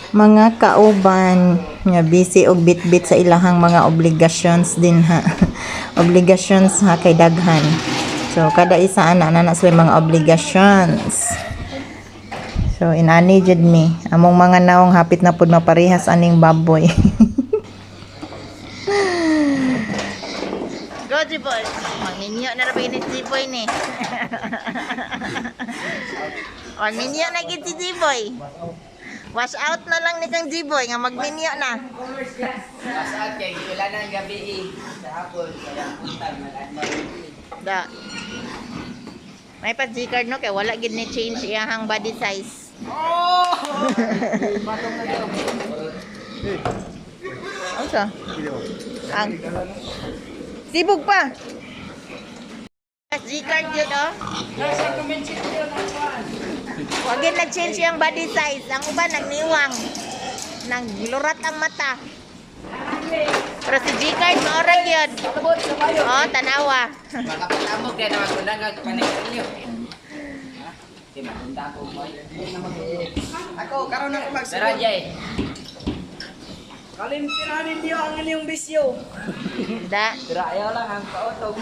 mga kauban nga busy og bitbit sa ilahang mga obligations din ha. Obligations ha kay daghan. So kada isa ana na sila mga obligations. So inani jud mi among mga naong hapit na pud maparehas aning baboy. Go Jiboy. Manginyo na ra ba ni Jiboy ni. Manginyo na gid si Jiboy. Wash out na lang ni kang Jiboy nga magminyo na. Wash out kay wala nang gabi sa hapon kaya puntag Da. May pa G-card no kay wala gid ni change iyang body size. Oh! Asa? Ang sibog pa. G-card yun oh. Nasa comment section Wag yun nag-change yung body size. Ang uban nagniwang. Naglurat ang mata. Pero si G-card maorag yun. Oh, tanawa. makapatamog din naman kung nang panikin niyo. Di ba? Punta ako mo. Ako, karon ako magsuot. Darajay. Kalimpiranin niyo ang inyong bisyo. Da. Pero ayaw lang ang kaotog.